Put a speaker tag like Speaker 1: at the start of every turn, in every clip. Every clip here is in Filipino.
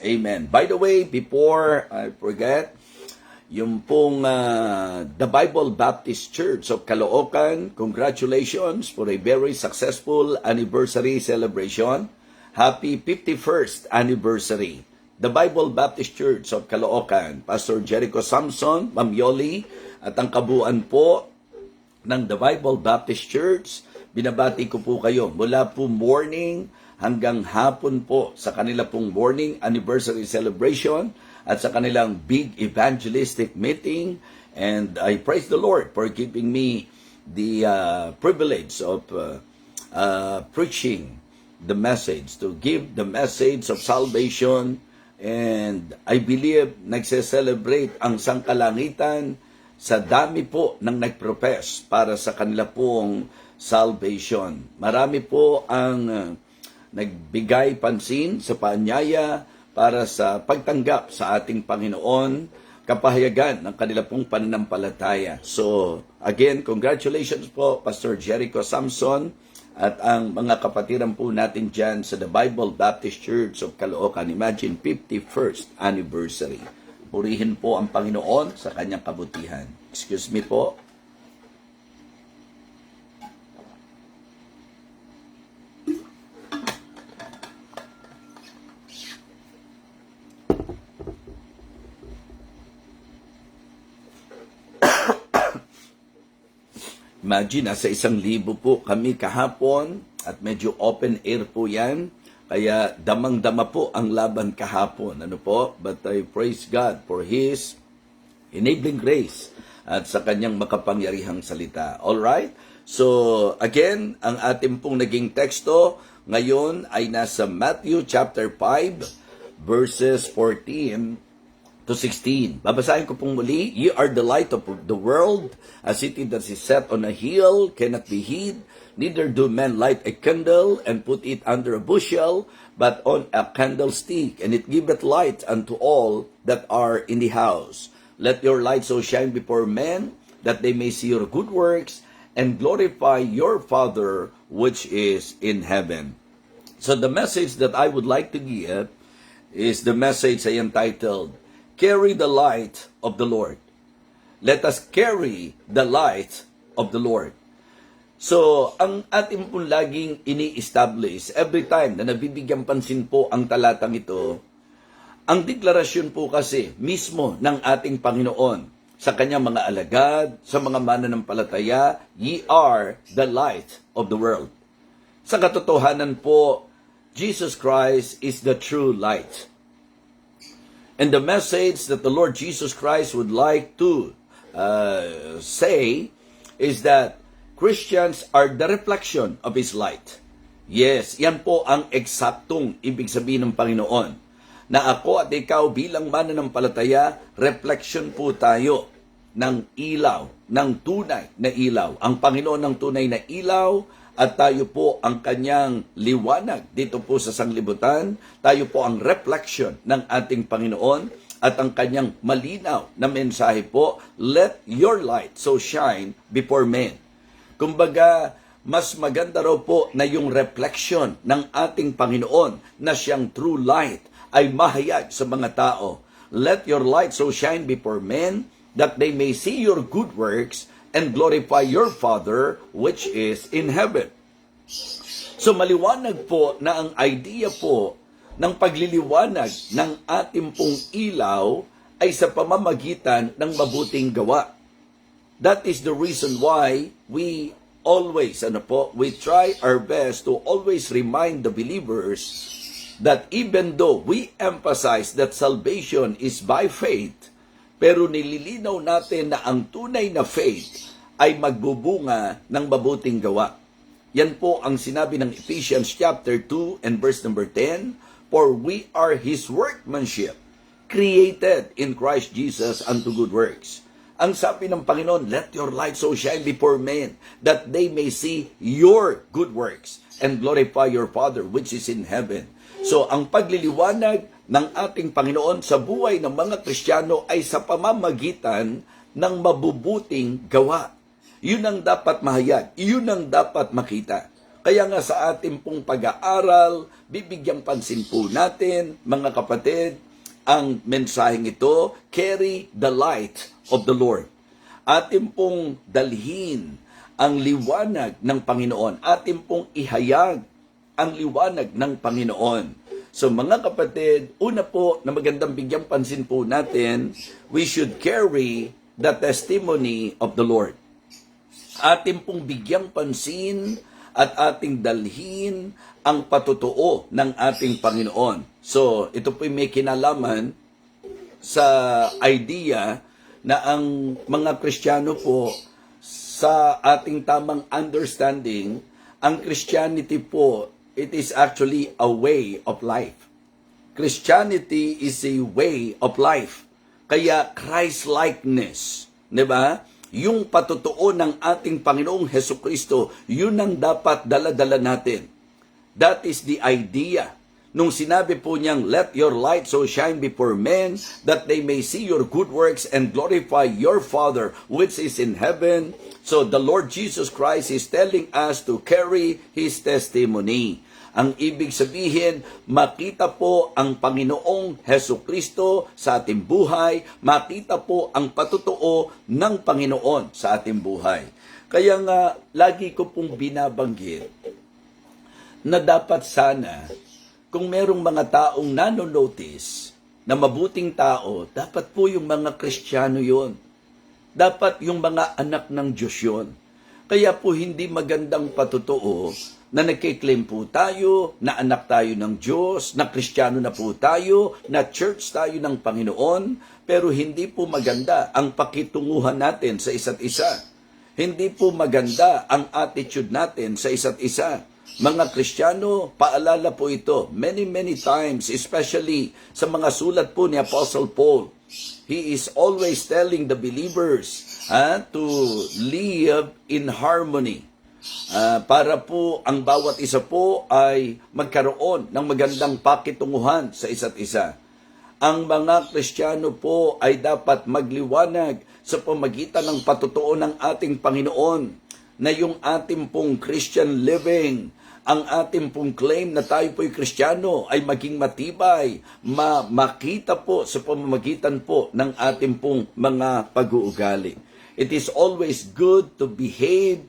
Speaker 1: Amen. By the way, before I forget, yung pong The Bible Baptist Church of Caloocan, congratulations for a very successful anniversary celebration. Happy 51st anniversary. The Bible Baptist Church of Caloocan, Pastor Jericho Samson, Ma'am Yoli, at ang kabuuan po ng The Bible Baptist Church, binabati ko po kayo mula po morning hanggang hapon po sa kanila pong morning anniversary celebration at sa kanilang big evangelistic meeting. And I praise the Lord for giving me the privilege of preaching the message, to give the message of salvation. And I believe nagse-celebrate ang sangkalangitan sa dami po ng nagprofess para sa kanila pong salvation. Marami po ang nagbigay pansin sa paanyaya para sa pagtanggap sa ating Panginoon, kapahayagan ng kanila pong pananampalataya. So, again, congratulations po, Pastor Jericho Samson, at ang mga kapatiran po natin dyan sa The Bible Baptist Church of Caloocan. Imagine, 51st anniversary. Purihin po ang Panginoon sa kanyang kabutihan. Excuse me po. Imagine, nasa 1,000 po kami kahapon at medyo open air po yan. Kaya damang-dama po ang laban kahapon. Ano po? But I praise God for His enabling grace at sa kanyang makapangyarihang salita. Alright? So, again, ang ating pong naging teksto ngayon ay nasa Matthew chapter 5 verses 14 to 16. Babasahin ko pong muli. Ye are the light of the world. A city that is set on a hill cannot be hid. Neither do men light a candle and put it under a bushel, but on a candlestick, and it giveth light unto all that are in the house. Let your light so shine before men, that they may see your good works, and glorify your Father which is in heaven. So the message that I would like to give is the message I entitled, Carry the light of the Lord. Let us carry the light of the Lord. So, ang ating pong laging ini-establish, every time na nabibigyan pansin po ang talatang ito, ang deklarasyon po kasi mismo ng ating Panginoon sa kanyang mga alagad, sa mga mananampalataya, ye are the light of the world. Sa katotohanan po, Jesus Christ is the true light. And the message that the Lord Jesus Christ would like to say is that Christians are the reflection of His light. Yes, yan po ang eksaktong ibig sabihin ng Panginoon. Na ako at ikaw bilang mananampalataya, reflection po tayo ng ilaw, ng tunay na ilaw. Ang Panginoon ng tunay na ilaw, at tayo po ang kanyang liwanag dito po sa sanglibutan. Tayo po ang reflection ng ating Panginoon at ang kanyang malinaw na mensahe po, let your light so shine before men. Kumbaga, mas maganda raw po na yung reflection ng ating Panginoon na siyang true light ay mahayag sa mga tao. Let your light so shine before men that they may see your good works and glorify your Father which is in heaven. So maliwanag po na ang idea po ng pagliliwanag ng ating pong ilaw ay sa pamamagitan ng mabuting gawa. That is the reason why we always, we try our best to always remind the believers that even though we emphasize that salvation is by faith, pero nililinaw natin na ang tunay na faith ay magbubunga ng mabuting gawa. Yan po ang sinabi ng Ephesians chapter 2 and verse number 10, for we are His workmanship, created in Christ Jesus unto good works. Ang sabi ng Panginoon, let your light so shine before men, that they may see your good works and glorify your Father which is in heaven. So, ang pagliliwanag ng ating Panginoon sa buhay ng mga Kristiyano ay sa pamamagitan ng mabubuting gawa. Yun ang dapat mahayag. Yun ang dapat makita. Kaya nga sa ating pong pag-aaral, bibigyang pansin po natin, mga kapatid, ang mensaheng ito, carry the light of the Lord. Atin pong dalhin ang liwanag ng Panginoon. Atin pong ihayag ang liwanag ng Panginoon. So mga kapatid, una po na magandang bigyang pansin po natin, we should carry the testimony of the Lord. Atin pong bigyang pansin at ating dalhin ang patutuo ng ating Panginoon. So, ito po may kinalaman sa idea na ang mga Kristiyano po sa ating tamang understanding, ang Christianity po, it is actually a way of life. Christianity is a way of life. Kaya Christ-likeness, di ba? Yung patutuo ng ating Panginoong Hesukristo, yun ang dapat dala-dala natin. That is the idea. Nung sinabi po niyang, let your light so shine before men, that they may see your good works and glorify your Father which is in heaven. So the Lord Jesus Christ is telling us to carry His testimony. Ang ibig sabihin, makita po ang Panginoong Hesukristo sa ating buhay, makita po ang patutuo ng Panginoon sa ating buhay. Kaya nga, lagi ko pong binabanggit na dapat sana, kung merong mga taong nanonotice na mabuting tao, dapat po yung mga Kristiyano yon. Dapat yung mga anak ng Diyos yon. Kaya po hindi magandang patutuo na nagkiklaim po tayo, na anak tayo ng Diyos, na Kristiyano na po tayo, na church tayo ng Panginoon, pero hindi po maganda ang pakitunguhan natin sa isa't isa. Hindi po maganda ang attitude natin sa isa't isa. Mga Kristiyano, paalala po ito many times, especially sa mga sulat po ni Apostle Paul. He is always telling the believers to live in harmony. Para po ang bawat isa po ay magkaroon ng magandang pakitunguhan sa isa't isa. Ang mga Kristiyano po ay dapat magliwanag sa pamagitan ng patutuo ng ating Panginoon na yung ating pong Christian living, ang ating pong claim na tayo po'y Kristiyano ay maging matibay, makita po sa pamamagitan po ng ating pong mga pag-uugali. It is always good to behave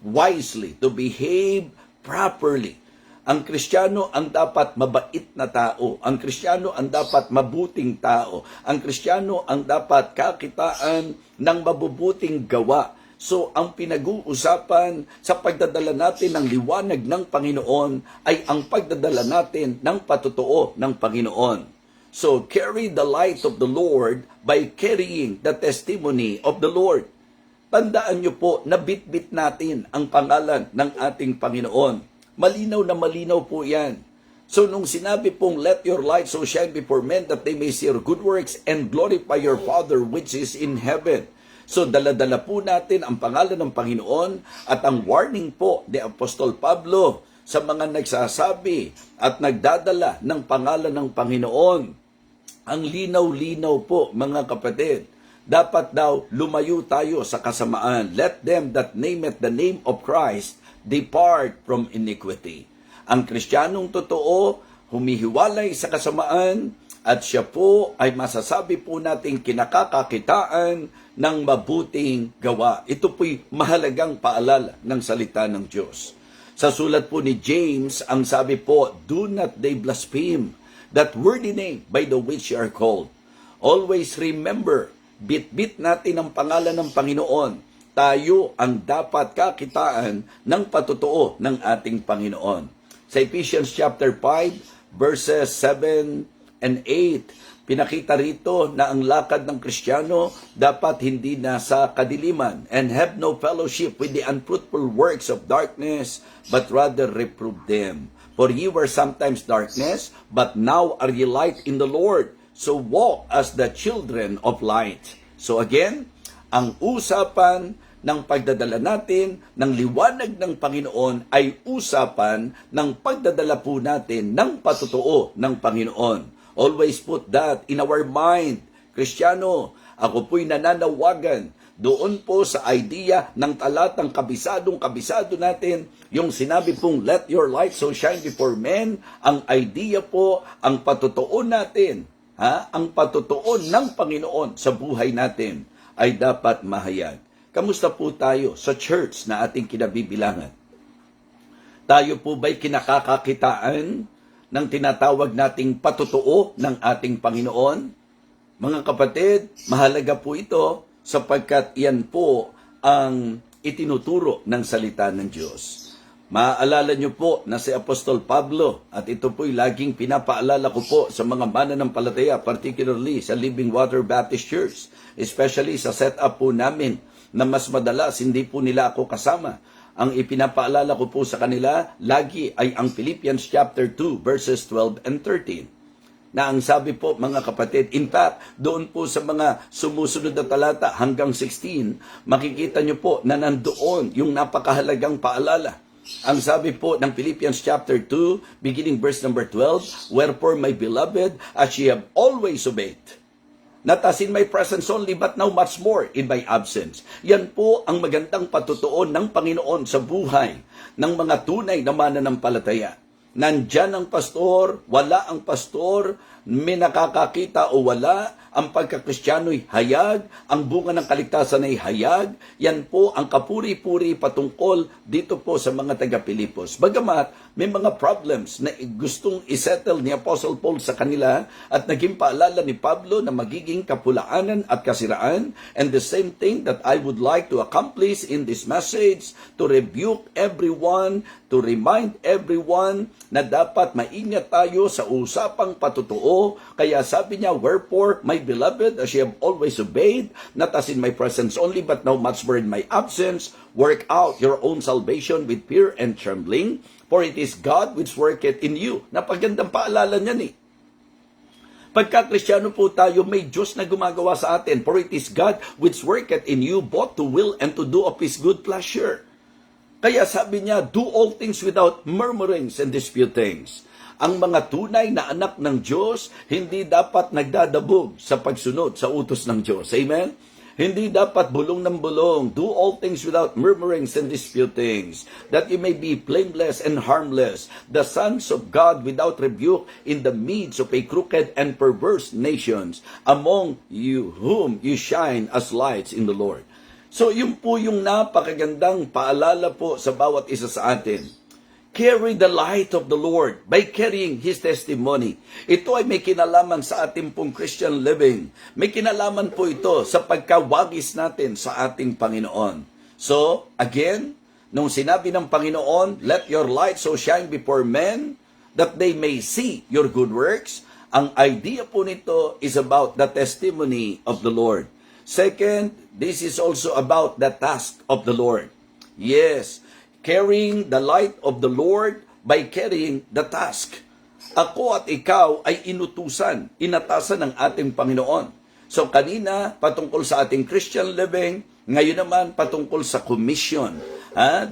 Speaker 1: wisely, to behave properly. Ang Kristiyano ang dapat mabait na tao. Ang Kristiyano ang dapat mabuting tao. Ang Kristiyano ang dapat kakitaan ng mabubuting gawa. So, ang pinag-uusapan sa pagdadala natin ng liwanag ng Panginoon ay ang pagdadala natin ng patutuo ng Panginoon. So, carry the light of the Lord by carrying the testimony of the Lord. Tandaan niyo po, nabitbit natin ang pangalan ng ating Panginoon. Malinaw na malinaw po yan. So nung sinabi pong, let your light so shine before men that they may see your good works and glorify your Father which is in heaven. So dala-dala po natin ang pangalan ng Panginoon at ang warning po ni Apostol Pablo sa mga nagsasabi at nagdadala ng pangalan ng Panginoon. Ang linaw-linaw po mga kapatid. Dapat daw lumayo tayo sa kasamaan. Let them that nameth the name of Christ depart from iniquity. Ang Kristiyanong totoo, humihiwalay sa kasamaan at siya po ay masasabi po nating kinakakakitaan ng mabuting gawa. Ito po'y mahalagang paalala ng salita ng Diyos. Sa sulat po ni James, ang sabi po, do not they blaspheme that worthy name by the which you are called. Always remember, bit-bit natin ang pangalan ng Panginoon. Tayo ang dapat kakitaan ng patutuo ng ating Panginoon. Sa Ephesians chapter 5, verses 7 and 8, pinakita rito na ang lakad ng Kristiyano dapat hindi nasa kadiliman and have no fellowship with the unfruitful works of darkness, but rather reprove them. For ye were sometimes darkness, but now are ye light in the Lord. So walk as the children of light. So again, ang usapan ng pagdadala natin ng liwanag ng Panginoon ay usapan ng pagdadala po natin ng patutuo ng Panginoon. Always put that in our mind. Kristiyano, ako po'y nananawagan, doon po sa idea ng talatang kabisado natin, yung sinabi pong, let your light so shine before men, ang idea po, ang patutuon natin, ang patutuon ng Panginoon sa buhay natin ay dapat mahayag. Kamusta po tayo sa church na ating kinabibilangan? Tayo po ba'y kinakakakitaan ng tinatawag nating patutuo ng ating Panginoon? Mga kapatid, mahalaga po ito sapagkat yan po ang itinuturo ng salita ng Diyos. Maaalala niyo po na si Apostol Pablo, at ito po'y laging pinapaalala ko po sa mga mananampalataya, particularly sa Living Water Baptist Church, especially sa setup po namin na mas madalas hindi po nila ako kasama. Ang ipinapaalala ko po sa kanila lagi ay ang Philippians chapter 2 verses 12 and 13. Na ang sabi po mga kapatid, in fact, doon po sa mga sumusunod na talata hanggang 16, makikita nyo po na nandoon yung napakahalagang paalala. Ang sabi po ng Philippians chapter 2, beginning verse number 12, wherefore my beloved, as ye have always obeyed, not as in my presence only, but now much more in my absence. Yan po ang magandang patutuon ng Panginoon sa buhay ng mga tunay na mananampalataya. Nandyan ang pastor, wala ang pastor, may nakakakita o wala, ang pagkakristyano'y hayag, ang bunga ng kaligtasan ay hayag. Yan po ang kapuri-puri patungkol dito po sa mga taga-Pilipos. Bagamat may mga problems na gustong isettle ni Apostle Paul sa kanila at naging paalala ni Pablo na magiging kapulaanan at kasiraan. And the same thing that I would like to accomplish in this message, to rebuke everyone, to remind everyone na dapat maingat tayo sa usapang patutuo. Kaya sabi niya, wherefore, my beloved, as ye have always obeyed, not as in my presence only, but now much more in my absence, work out your own salvation with fear and trembling, for it is God which worketh in you. Napagandang paalala niyan eh. Pagka Kristiyano po tayo, may Diyos na gumagawa sa atin, for it is God which worketh in you both to will and to do of His good pleasure. Kaya sabi niya, do all things without murmurings and disputings. Ang mga tunay na anak ng Diyos, hindi dapat nagdadabog sa pagsunod sa utos ng Diyos. Amen? Hindi dapat bulong ng bulong. Do all things without murmurings and disputings, that you may be blameless and harmless, the sons of God without rebuke in the midst of a crooked and perverse nations, among you whom you shine as lights in the Lord. So yun po yung napakagandang paalala po sa bawat isa sa atin. Carry the light of the Lord by carrying His testimony. Ito ay may kinalaman sa ating pong Christian living. May kinalaman po ito sa pagkawagis natin sa ating Panginoon. So, again, nung sinabi ng Panginoon, let your light so shine before men, that they may see your good works, ang idea po nito is about the testimony of the Lord. Second, this is also about the task of the Lord. Yes, carrying the light of the Lord by carrying the task. Ako at ikaw ay inutusan, inatasan ng ating Panginoon. So kanina, patungkol sa ating Christian living, ngayon naman patungkol sa commission.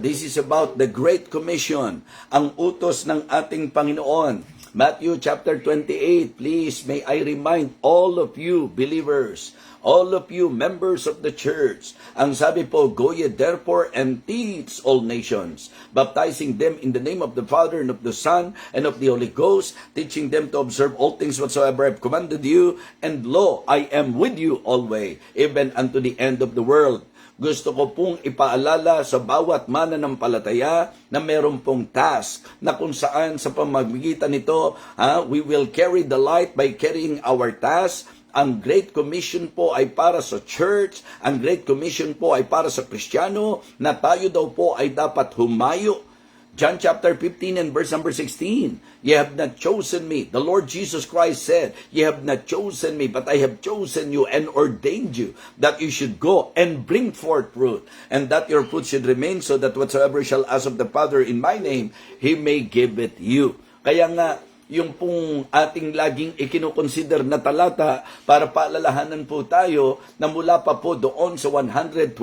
Speaker 1: This is about the Great Commission, ang utos ng ating Panginoon. Matthew chapter 28, please may I remind all of you believers, all of you members of the church. Ang sabi po, go ye therefore and teach all nations, baptizing them in the name of the Father and of the Son and of the Holy Ghost, teaching them to observe all things whatsoever I have commanded you, and lo, I am with you always, even unto the end of the world. Gusto ko pong ipaalala sa bawat mananampalataya na meron pong task na kung saan sa pamamagitan nito, we will carry the light by carrying our task. Ang Great Commission po ay para sa church, ang Great Commission po ay para sa Kristiyano, na tayo daw po ay dapat humayo. John chapter 15 and verse number 16, ye have not chosen me. The Lord Jesus Christ said, ye have not chosen me, but I have chosen you and ordained you that you should go and bring forth fruit, and that your fruit should remain, so that whatsoever shall ask of the Father in my name, He may give it you. Kaya nga, yung pong ating laging ikinukonsider na talata para paalalahanan po tayo na mula pa po doon sa 120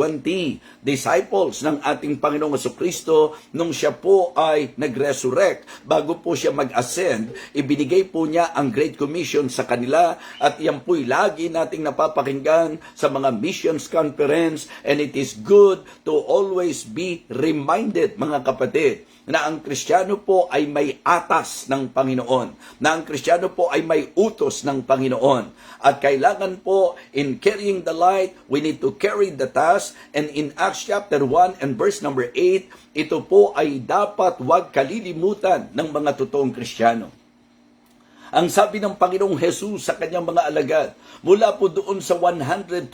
Speaker 1: disciples ng ating Panginoong Jesucristo nung siya po ay nag-resurrect. Bago po siya mag-ascend, ibinigay po niya ang Great Commission sa kanila at yan po'y lagi nating napapakinggan sa mga missions conference, and it is good to always be reminded, mga kapatid, na ang Kristiyano po ay may atas ng Panginoon, na ang Kristiyano po ay may utos ng Panginoon. At kailangan po, in carrying the light, we need to carry the task. And in Acts chapter 1 and verse number 8, ito po ay dapat wag kalilimutan ng mga totoong Kristiyano. Ang sabi ng Panginoong Jesus sa kanyang mga alagad, mula po doon sa 120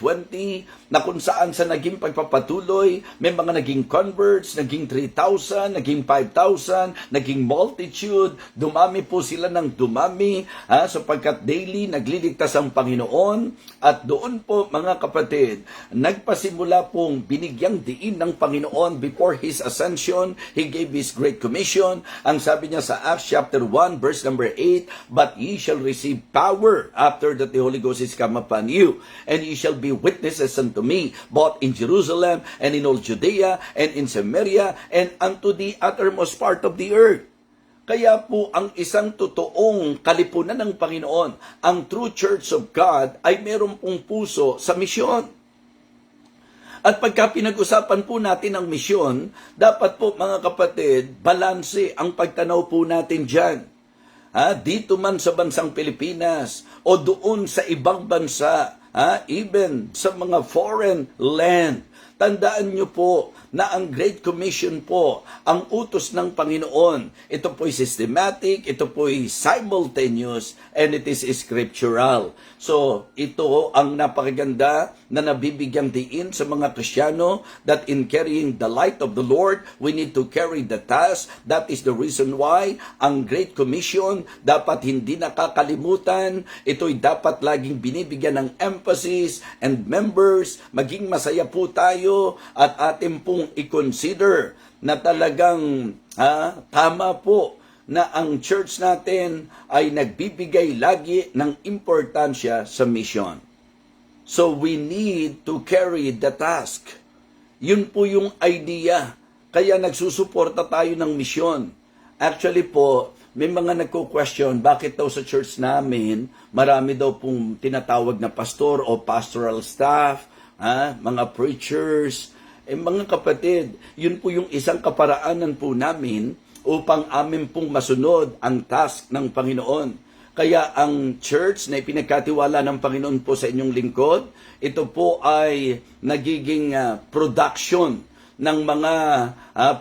Speaker 1: na kung saan sa naging pagpapatuloy, may mga naging converts, naging 3,000, naging 5,000, naging multitude, dumami po sila ng dumami, sapagkat daily nagliligtas ang Panginoon. At doon po, mga kapatid, nagpasimula pong binigyang diin ng Panginoon before His ascension. He gave His Great Commission. Ang sabi niya sa Acts chapter 1 verse number 8, but ye shall receive power after that the Holy Ghost is come upon you, and ye shall be witnesses unto me, both in Jerusalem and in all Judea and in Samaria and unto the uttermost part of the earth. Kaya po ang isang totoong kalipunan ng Panginoon, ang true Church of God, ay meron pong puso sa misyon. At pagka pinag-usapan po natin ang misyon, dapat po, mga kapatid, balanse ang pagtanaw po natin dyan. Dito man sa bansang Pilipinas o doon sa ibang bansa, even sa mga foreign land, tandaan nyo po na ang Great Commission po, ang utos ng Panginoon, ito po'y systematic, ito po'y simultaneous, and it is scriptural. So, ito ang napakaganda na nabibigyang diin sa mga Kristiyano, that in carrying the light of the Lord, we need to carry the task. That is the reason why ang Great Commission dapat hindi nakakalimutan. Ito'y dapat laging binibigyan ng emphasis, and members, maging masaya po tayo at ating pong i-consider na talagang tama po na ang church natin ay nagbibigay lagi ng importansya sa mission. So we need to carry the task. Yun po yung idea. Kaya nagsusuporta tayo ng misyon. Actually po, may mga nagko-question, bakit daw sa church namin, marami daw pong tinatawag na pastor o pastoral staff, mga preachers. Mga kapatid, yun po yung isang kaparaanan po namin upang amin pong masunod ang task ng Panginoon. Kaya ang church na ipinagkatiwala ng Panginoon po sa inyong lingkod, ito po ay nagiging production ng mga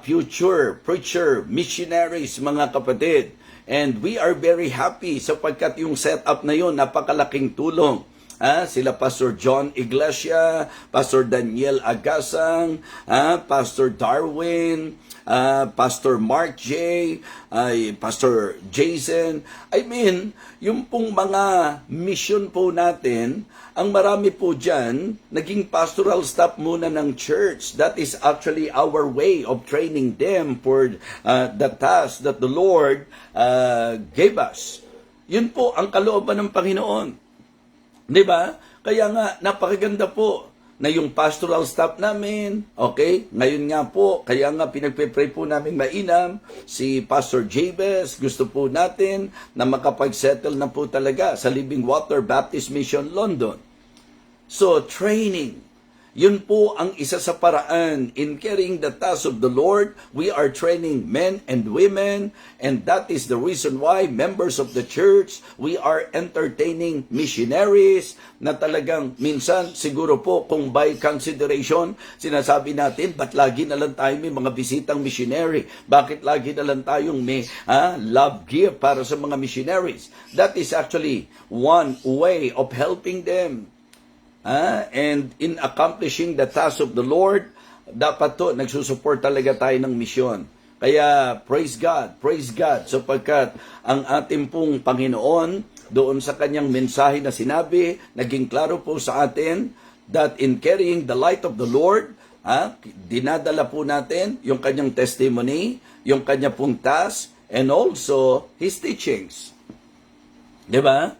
Speaker 1: future preacher, missionaries, mga kapatid. And we are very happy sapagkat yung setup na yun, napakalaking tulong. Sila Pastor John Iglesia, Pastor Daniel Agasang, Pastor Darwin, Pastor Mark J, Pastor Jason. I mean, yung pong mga mission po natin, ang marami po dyan, naging pastoral staff muna ng church. That is actually our way of training them for the task that the Lord gave us. Yun po ang kalooban ng Panginoon. Diba? Kaya nga, napakaganda po na yung pastoral staff namin, okay? Ngayon nga po, kaya nga pinagpe-pray po namin mainam, si Pastor Jabez, gusto po natin na makapag-settle na po talaga sa Living Water Baptist Mission London. So, training. Yun po ang isa sa paraan. In carrying the task of the Lord, we are training men and women, and that is the reason why members of the church, we are entertaining missionaries na talagang minsan siguro po kung by consideration, sinasabi natin, ba't lagi na lang tayo may mga bisitang missionary? Bakit lagi na lang tayong may love gift para sa mga missionaries? That is actually one way of helping them. And in accomplishing the task of the Lord, dapat to, nagsusupport talaga tayo ng misyon. Kaya, praise God, sapagkat ang ating pong Panginoon, doon sa kanyang mensahe na sinabi, naging klaro po sa atin, that in carrying the light of the Lord, dinadala po natin yung kanyang testimony, yung kanya pong task, and also His teachings. Di ba?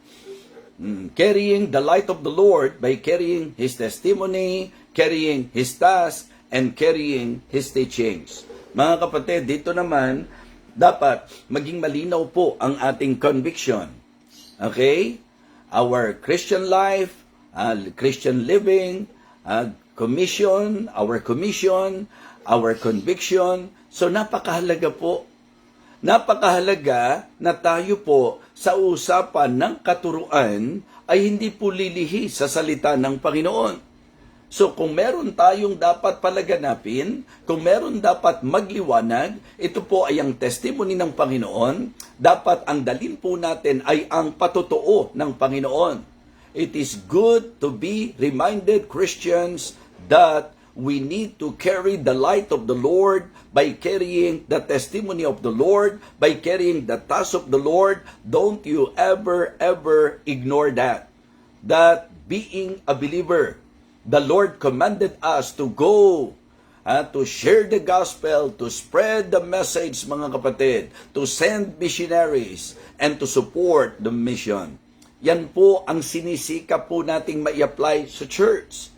Speaker 1: Carrying the light of the Lord by carrying His testimony, carrying His task, and carrying His teachings. Mga kapatid, dito naman, dapat maging malinaw po ang ating conviction. Okay? Our Christian life, Christian living, commission, our conviction. So napakahalaga po. Napakahalaga na tayo po sa usapan ng katuruan ay hindi po lilihi sa salita ng Panginoon. So kung meron tayong dapat palaganapin, kung meron dapat magliwanag, ito po ay ang testimony ng Panginoon. Dapat ang dalin po natin ay ang patotoo ng Panginoon. It is good to be reminded, Christians, that we need to carry the light of the Lord by carrying the testimony of the Lord, by carrying the task of the Lord. Don't you ever ignore that. That being a believer, the Lord commanded us to go, to share the gospel, to spread the message, mga kapatid, to send missionaries, and to support the mission. Yan po ang sinisikap po nating mai-apply sa church.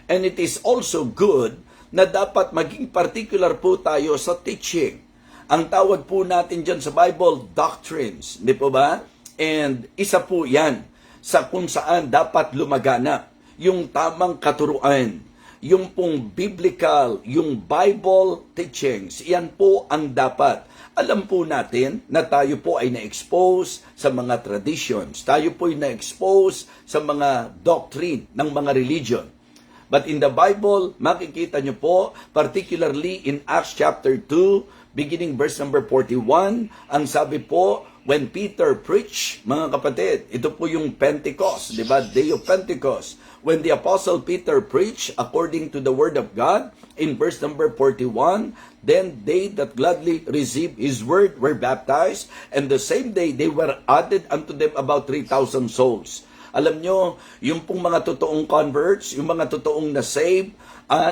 Speaker 1: And it is also good na dapat maging particular po tayo sa teaching. Ang tawag po natin dyan sa Bible, doctrines. Di po ba? And isa po yan sa kung saan dapat lumaganap yung tamang katuruan, yung pong biblical, yung Bible teachings. Yan po ang dapat. Alam po natin na tayo po ay na-expose sa mga traditions. Tayo po ay na-expose sa mga doctrine ng mga religion. But in the Bible, makikita nyo po, particularly in Acts chapter 2, beginning verse number 41, ang sabi po, when Peter preached, mga kapatid, ito po yung Pentecost, di ba? Day of Pentecost. When the Apostle Peter preached according to the Word of God, in verse number 41, then they that gladly received His Word were baptized, and the same day they were added unto them about 3,000 souls. Alam nyo, yung pong mga totoong converts, yung mga totoong na-save,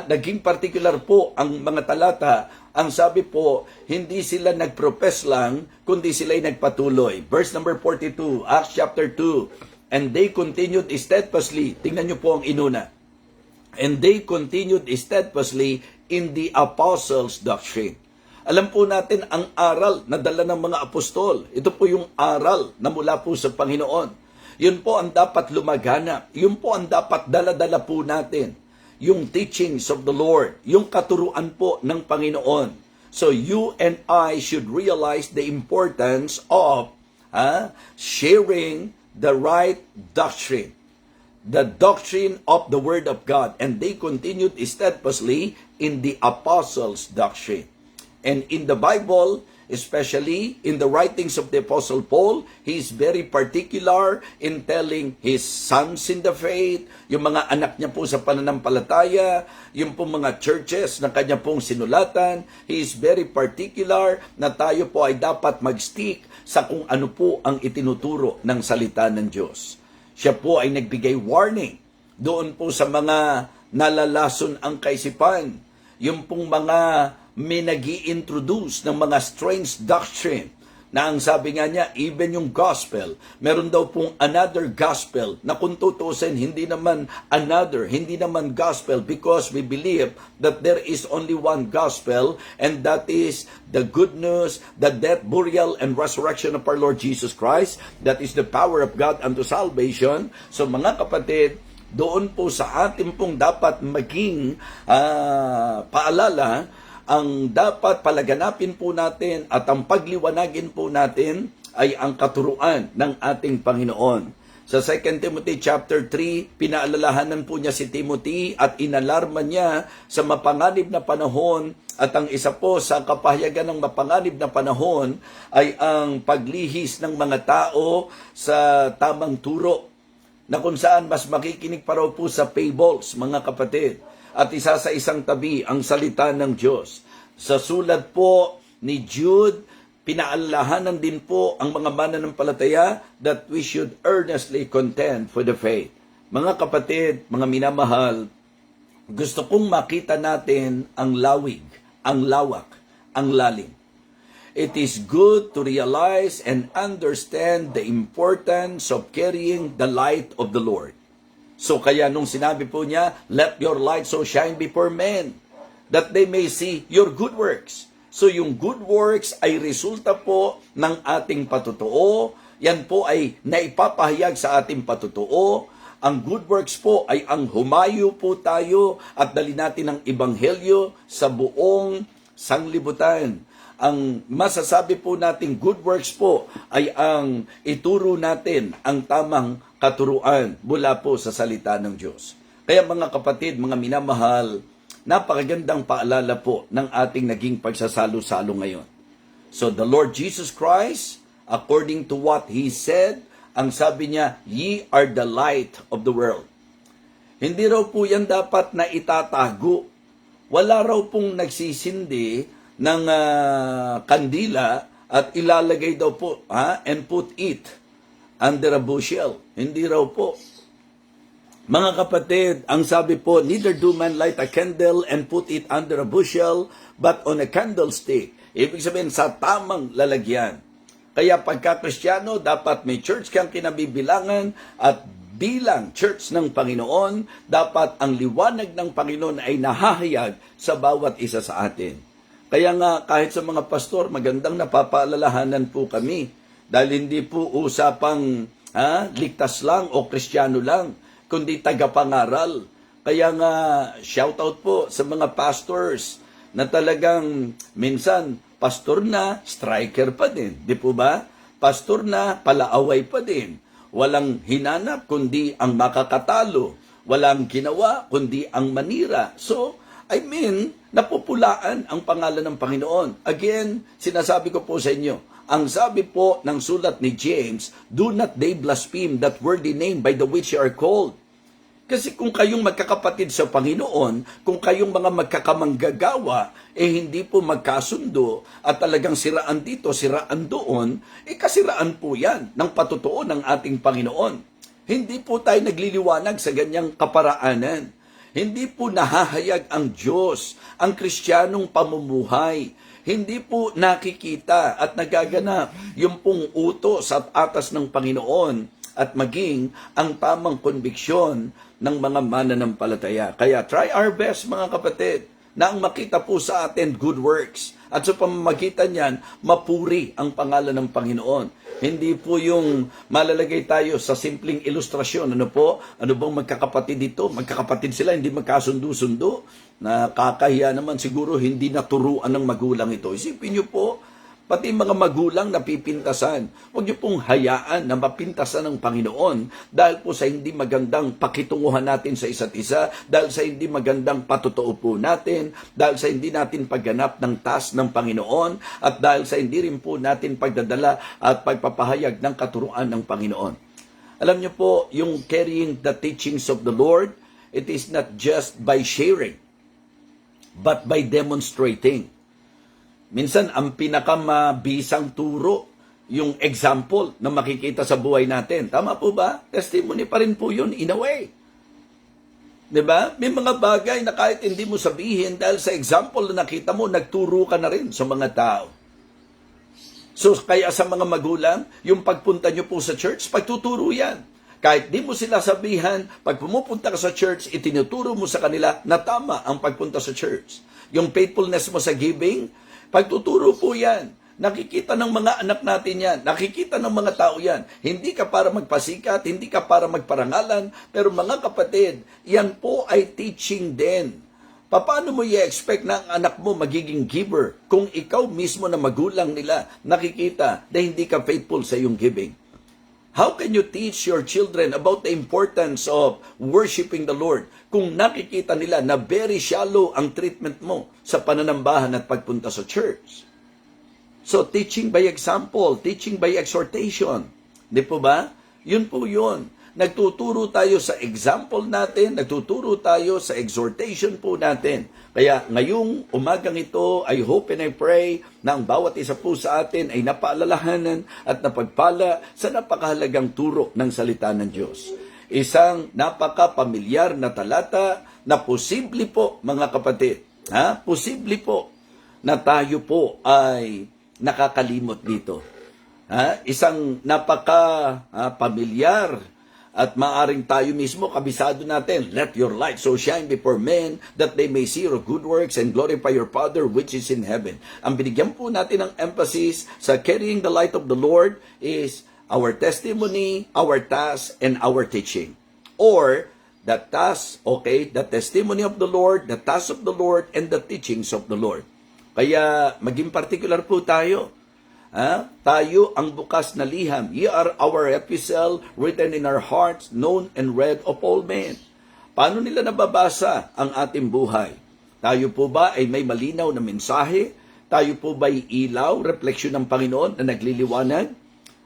Speaker 1: naging particular po ang mga talata. Ang sabi po, hindi sila nagprofess lang, kundi sila'y nagpatuloy. Verse number 42, Acts chapter 2, and they continued steadfastly. Tingnan nyo po ang inuna. And they continued steadfastly in the apostles' doctrine. Alam po natin ang aral na dala ng mga apostol. Ito po yung aral na mula po sa Panginoon. Yun po ang dapat lumagana. Yun po ang dapat dala-dala po natin. Yung teachings of the Lord. Yung katuruan po ng Panginoon. So you and I should realize the importance of sharing the right doctrine. The doctrine of the Word of God. And they continued steadfastly in the apostles' doctrine. And in the Bible, especially in the writings of the Apostle Paul, he is very particular in telling his sons in the faith, yung mga anak niya po sa pananampalataya, yung po mga churches na kanya pong sinulatan. He is very particular na tayo po ay dapat mag-stick sa kung ano po ang itinuturo ng salita ng Diyos. Siya po ay nagbigay warning doon po sa mga nalalason ang kaisipan, yung pong mga may nag-i-introduce ng mga strange doctrine na ang sabi nga niya, even yung gospel, meron daw pong another gospel na kung tutusin, hindi naman gospel because we believe that there is only one gospel and that is the good news, the death, burial, and resurrection of our Lord Jesus Christ. That is the power of God unto salvation. So mga kapatid, doon po sa atin pong dapat maging paalala, ang dapat palaganapin po natin at ang pagliwanagin po natin ay ang katuruan ng ating Panginoon. Sa 2 Timothy chapter 3, pinaalalahanan po niya si Timothy at inalarma niya sa mapanganib na panahon, at ang isa po sa kapahayagan ng mapanganib na panahon ay ang paglihis ng mga tao sa tamang turo, na kung saan mas makikinig pa raw po sa fables, mga kapatid. At isa sa isang tabi ang salita ng Diyos. Sa sulat po ni Jude, pinaalalahanan din po ang mga mananampalataya that we should earnestly contend for the faith. Mga kapatid, mga minamahal, gusto kong makita natin ang lawig, ang lawak, ang lalim. it is good to realize and understand the importance of carrying the light of the Lord. So kaya nung sinabi po niya, let your light so shine before men, that they may see your good works. So yung good works ay resulta po ng ating patutuo. Yan po ay naipapahayag sa ating patutuo. Ang good works po ay ang humayo po tayo at dali natin ang ebanghelyo sa buong sanglibutan. Ang masasabi po nating good works po ay ang ituro natin ang tamang katuruan mula po sa salita ng Diyos. Kaya mga kapatid, mga minamahal, napakagandang paalala po ng ating naging pagsasalo-salo ngayon. So the Lord Jesus Christ, according to what He said, ang sabi niya, ye are the light of the world. Hindi raw po yan dapat na itatago. Wala raw pong nagsisindi ng kandila at ilalagay daw po, and put it under a bushel. Hindi raw po. Mga kapatid, ang sabi po, neither do man light a candle and put it under a bushel, but on a candlestick. Ibig sabihin, sa tamang lalagyan. Kaya pagka Kristiyano, dapat may church kang kinabibilangan at bilang church ng Panginoon, dapat ang liwanag ng Panginoon ay nahahayag sa bawat isa sa atin. Kaya nga, kahit sa mga pastor, magandang napapaalalahanan po kami. Dahil hindi po usapang ligtas lang o Kristiyano lang, kundi tagapangaral. Kaya nga, shoutout po sa mga pastors na talagang minsan, pastor na, striker pa din. Di po ba? Pastor na, palaaway pa din. Walang hinanap, kundi ang makakatalo. Walang ginawa, kundi ang manira. So, napupulaan ang pangalan ng Panginoon. Again, sinasabi ko po sa inyo, ang sabi po ng sulat ni James, do not they blaspheme that worthy name by the which you are called. Kasi kung kayong magkakapatid sa Panginoon, kung kayong mga magkakamanggagawa, hindi po magkasundo at talagang siraan dito, siraan doon, kasiraan po yan ng patutuo ng ating Panginoon. Hindi po tayo nagliliwanag sa ganyang kaparaanan. Hindi po nahahayag ang Diyos, ang Kristiyanong pamumuhay. Hindi po nakikita at nagaganap yung pong utos at atas ng Panginoon at maging ang tamang konbiksyon ng mga mananampalataya. Kaya try our best mga kapatid na ang makita po sa atin good works. At sa pamamagitan niyan, mapuri ang pangalan ng Panginoon. Hindi po yung malalagay tayo sa simpleng ilustrasyon. Ano po? Ano bang magkakapatid dito? Magkakapatid sila, hindi magkasundo-sundo. Nakakahiya naman siguro hindi naturuan ng magulang ito. Isipin niyo po, pati mga magulang napipintasan. Huwag niyo pong hayaan na mapintasan ng Panginoon dahil po sa hindi magandang pakitunguhan natin sa isa't isa, dahil sa hindi magandang patutuo po natin, dahil sa hindi natin pagganap ng task ng Panginoon, at dahil sa hindi rin po natin pagdadala at pagpapahayag ng katuruan ng Panginoon. Alam niyo po, yung carrying the teachings of the Lord, it is not just by sharing, but by demonstrating. Minsan, ang pinakamabisang turo, yung example na makikita sa buhay natin. Tama po ba? Testimony pa rin po yun, in a way. Diba? May mga bagay na kahit hindi mo sabihin, dahil sa example na nakita mo, nagturo ka na rin sa mga tao. So, kaya sa mga magulang, yung pagpunta nyo po sa church, pagtuturo yan. Kahit di mo sila sabihan, pag pumupunta ka sa church, itinuturo mo sa kanila na tama ang pagpunta sa church. Yung faithfulness mo sa giving, pagtuturo po yan. Nakikita ng mga anak natin yan. Nakikita ng mga tao yan. Hindi ka para magpasikat, hindi ka para magparangalan. Pero mga kapatid, yan po ay teaching din. Paano mo i-expect na ang anak mo magiging giver kung ikaw mismo na magulang nila nakikita na hindi ka faithful sa iyong giving? How can you teach your children about the importance of worshiping the Lord kung nakikita nila na very shallow ang treatment mo sa pananambahan at pagpunta sa church? So, teaching by example, teaching by exhortation. Di po ba? Yun po yun. Nagtuturo tayo sa example natin, nagtuturo tayo sa exhortation po natin. Kaya ngayong umagang ito, I hope and I pray na ang bawat isa po sa atin ay napaalalahanan at napagpala sa napakahalagang turo ng salita ng Diyos. Isang napaka-pamilyar na talata na posible po, mga kapatid, posible po na tayo po ay nakakalimot dito? Isang pamilyar at maaring tayo mismo kabisado natin. Let your light so shine before men that they may see your good works and glorify your Father which is in heaven. Ang binigyan po natin ng emphasis sa carrying the light of the Lord is our testimony, our task, and our teaching. Or the task, the testimony of the Lord, the task of the Lord, and the teachings of the Lord. Kaya maging particular po tayo. Tayo ang bukas na liham. Ye are our epistle written in our hearts, known and read of all men. Paano nila nababasa ang ating buhay? Tayo po ba ay may malinaw na mensahe? Tayo po ba ay ilaw, refleksyon ng Panginoon na nagliliwanag?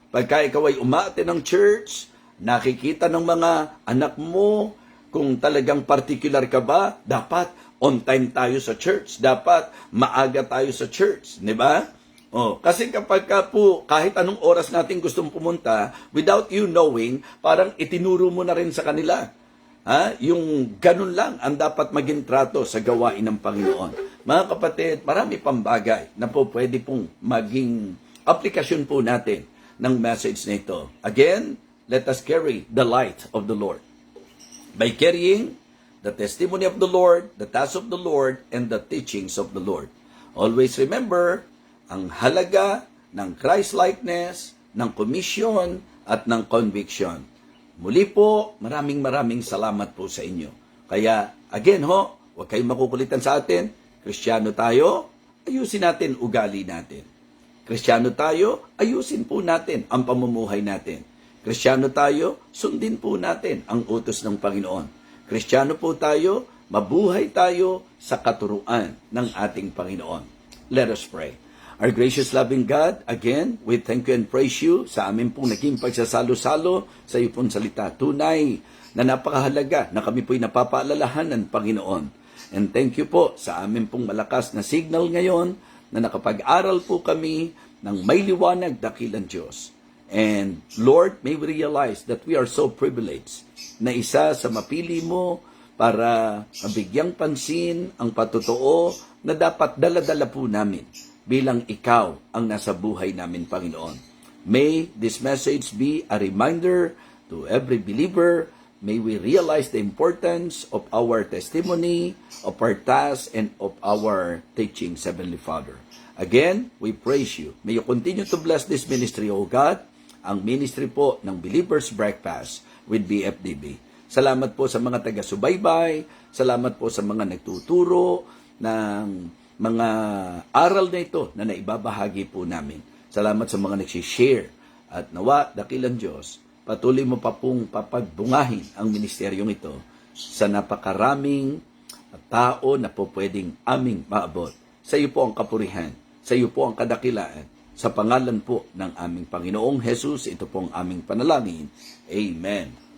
Speaker 1: Pagka ikaw ay umaate ng church, nakikita ng mga anak mo, kung talagang particular ka ba, dapat on time tayo sa church. Dapat maaga tayo sa church. Di ba? Kasi kapag po, kahit anong oras natin gustong pumunta, without you knowing, parang itinuro mo na rin sa kanila. Yung ganun lang ang dapat maging trato sa gawain ng Panginoon. Mga kapatid, marami pang bagay na po pwede pong maging aplikasyon po natin ng message na ito. Again, let us carry the light of the Lord. By carrying the testimony of the Lord, the task of the Lord, and the teachings of the Lord. Always remember, ang halaga ng Christ-likeness, ng commission, at ng conviction. Muli po, maraming salamat po sa inyo. Kaya, again huwag kayong makukulitan sa atin. Kristiyano tayo, ayusin natin ugali natin. Kristiyano tayo, ayusin po natin ang pamumuhay natin. Kristiyano tayo, sundin po natin ang utos ng Panginoon. Kristiyano po tayo, mabuhay tayo sa katuruan ng ating Panginoon. Let us pray. Our gracious loving God, again, we thank you and praise you sa amin pong naging pagsasalo-salo sa iyo pong salita. Tunay na napakahalaga na kami po'y napapaalalahanan, Panginoon. And thank you po sa amin pong malakas na signal ngayon na nakapag-aral po kami ng may liwanag dakilang Diyos. And Lord, may we realize that we are so privileged na isa sa mapili mo para mabigyang pansin ang patotoo na dapat dala-dala po namin bilang ikaw ang nasa buhay namin, Panginoon. May this message be a reminder to every believer. May we realize the importance of our testimony, of our task, and of our teaching, Heavenly Father. Again, we praise you. May you continue to bless this ministry, O God, ang ministry po ng Believers Breakfast with BFDB. Salamat po sa mga taga-subaybay, salamat po sa mga nagtuturo ng mga aral na ito na naibabahagi po namin. Salamat sa mga nagsishare at nawa, dakilang Diyos, patuloy mo pa pong papagbungahin ang ministeryong ito sa napakaraming tao na po pwedeng aming maabot. Sa iyo po ang kapurihan, sa iyo po ang kadakilaan, sa pangalan po ng aming Panginoong Jesus, ito po ang aming panalangin. Amen.